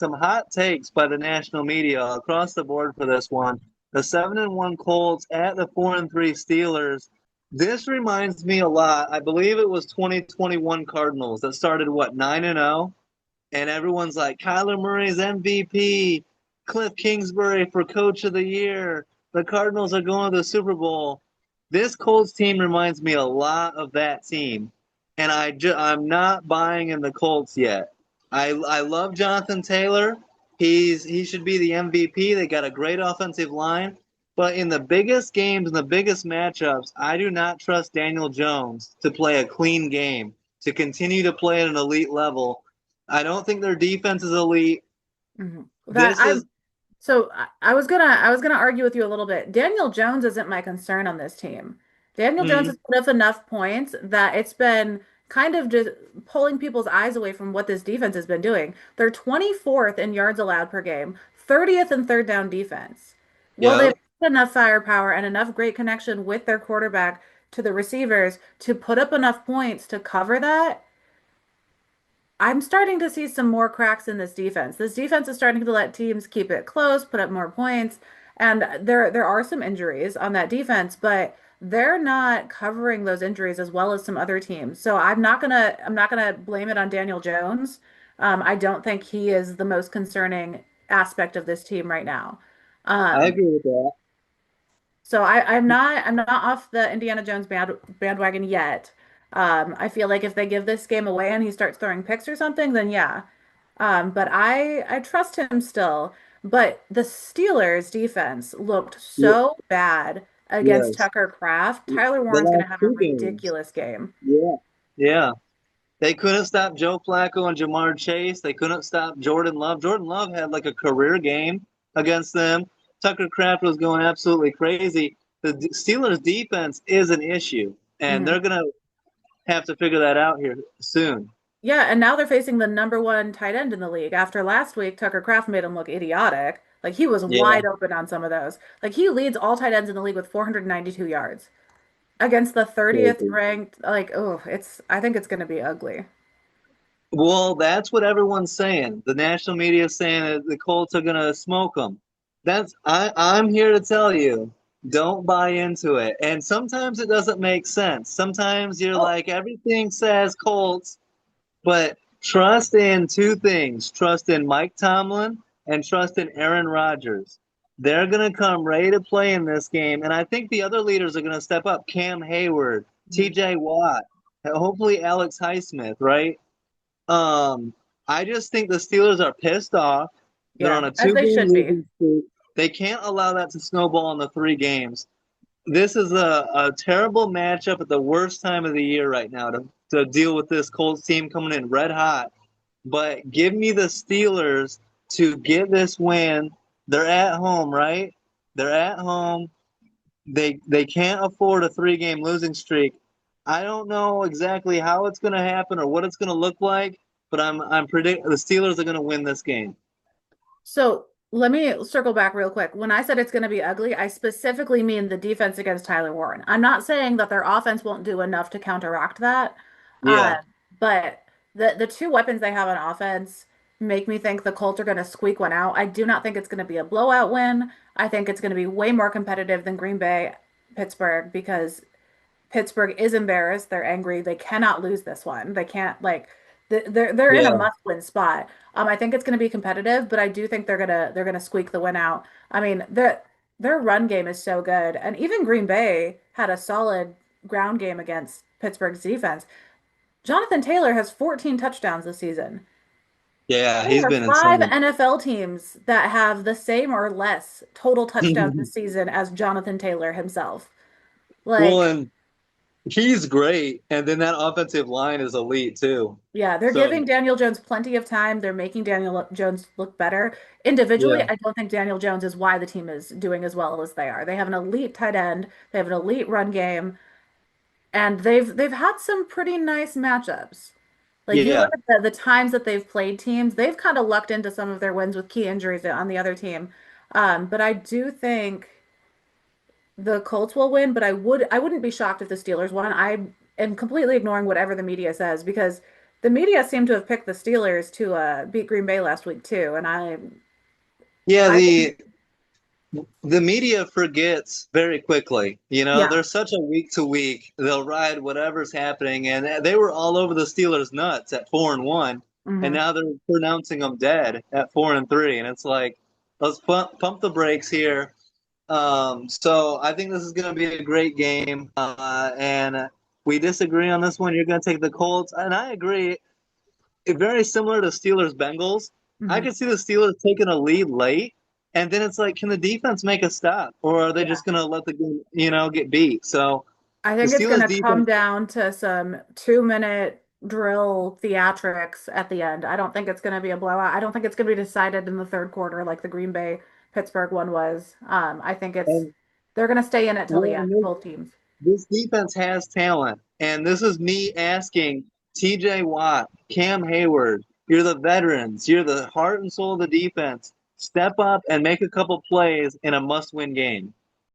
some hot takes by the national media across the board for this one. The 7-1 Colts at the 4-3 Steelers. This reminds me a lot. I believe it was 2021 Cardinals that started what 9-0, and everyone's like Kyler Murray's MVP, Cliff Kingsbury for Coach of the Year. The Cardinals are going to the Super Bowl. This Colts team reminds me a lot of that team, and I'm not buying in the Colts yet. I love Jonathan Taylor. He should be the MVP. They got a great offensive line, but in the biggest games and the biggest matchups, I do not trust Daniel Jones to play a clean game, to continue to play at an elite level. I don't think their defense is elite. Mhm. That This I'm is so I was gonna argue with you a little bit. Daniel Jones isn't my concern on this team. Daniel Jones mm, has put up enough points that it's been kind of just pulling people's eyes away from what this defense has been doing. They're 24th in yards allowed per game, 30th in third down defense. Well, they've yeah. got enough firepower and enough great connection with their quarterback to the receivers to put up enough points to cover that. I'm starting to see some more cracks in this defense. This defense is starting to let teams keep it close, put up more points, and there are some injuries on that defense, but they're not covering those injuries as well as some other teams. So I'm not gonna blame it on Daniel Jones. I don't think he is the most concerning aspect of this team right now. I Um, agree with that. so I'm not off the Indiana Jones bandwagon yet. I feel like if they give this game away and he starts throwing picks or something, then yeah. But I trust him still. But the Steelers defense looked Yeah, so bad against yes. Tucker Kraft. Tyler The Warren's last gonna have a two games. ridiculous game. Yeah. Yeah. They couldn't stop Joe Flacco and Jamar Chase. They couldn't stop Jordan Love. Jordan Love had like a career game against them. Tucker Kraft was going absolutely crazy. The Steelers' defense is an issue, and Mhm. they're going to have to figure that out here soon. Yeah, and now they're facing the number one tight end in the league. After last week, Tucker Kraft made him look idiotic. Like he was Yeah. wide open on some of those. Like he leads all tight ends in the league with 492 yards against the 30th Crazy. ranked. Like, oh, I think it's going to be ugly. Well, that's what everyone's saying. The national media is saying that the Colts are going to smoke them. I'm here to tell you, don't buy into it. And sometimes it doesn't make sense. Sometimes you're Oh, like everything says Colts, but trust in two things. Trust in Mike Tomlin and trust in Aaron Rodgers. They're going to come ready to play in this game, and I think the other leaders are going to step up. Cam Hayward, mhm. TJ Watt, hopefully Alex Highsmith, right? Um, I just think the Steelers are pissed off. They're on Yeah, a as they two-game should be. losing streak. They can't allow that to snowball in the three games. This is a terrible matchup at the worst time of the year right now to deal with this Colts team coming in red hot. But give me the Steelers to get this win. They're at home, right? They're at home. They can't afford a three-game losing streak. I don't know exactly how it's going to happen or what it's going to look like, but I'm predict the Steelers are going to win this game. So let me circle back real quick. When I said it's going to be ugly, I specifically mean the defense against Tyler Warren. I'm not saying that their offense won't do enough to counteract that. Uh, Yeah, but the two weapons they have on offense make me think the Colts are going to squeak one out. I do not think it's going to be a blowout win. I think it's going to be way more competitive than Green Bay, Pittsburgh, because Pittsburgh is embarrassed. They're angry. They cannot lose this one. They can't like they're in a yeah, must-win spot. I think it's going to be competitive, but I do think they're gonna squeak the win out. I mean, their run game is so good, and even Green Bay had a solid ground game against Pittsburgh's defense. Jonathan Taylor has 14 touchdowns this season. yeah. There He's are been five insane. NFL teams that have the same or less total touchdowns this season as Jonathan Taylor himself. Well, Like, and he's great, and then that offensive line is elite too. yeah, they're So giving Daniel Jones plenty of time. They're making Daniel Jones look better. Individually, yeah, I don't think Daniel Jones is why the team is doing as well as they are. They have an elite tight end, they have an elite run game, and they've had some pretty nice matchups. Like you look yeah. at the times that they've played teams, they've kind of lucked into some of their wins with key injuries on the other team. But I do think the Colts will win, but I wouldn't be shocked if the Steelers won. I am completely ignoring whatever the media says because The media seemed to have picked the Steelers to beat Green Bay last week too, and Yeah, I think the media forgets very quickly. You know, yeah. they're such a week to week. They'll ride whatever's happening, and they were all over the Steelers nuts at 4-1, and Hmm. now they're pronouncing them dead at 4-3, and it's like, let's pump the brakes here. So I think this is going to be a great game, and we disagree on this one. You're going to take the Colts, and I agree. Very similar to Steelers Bengals. I Hmm. could see the Steelers taking a lead late, and then it's like, can the defense make a stop, or are they Yeah. just going to let the game, get beat? So I the think it's going Steelers to come defense, down to some 2-minute drill theatrics at the end. I don't think it's going to be a blowout. I don't think it's going to be decided in the third quarter like the Green Bay Pittsburgh one was. I think and they're going to stay in it till the well, end, and both teams. this defense has talent, and this is me asking T.J. Watt, Cam Hayward. You're the veterans. You're the heart and soul of the defense. Step up and make a couple plays in a must-win game.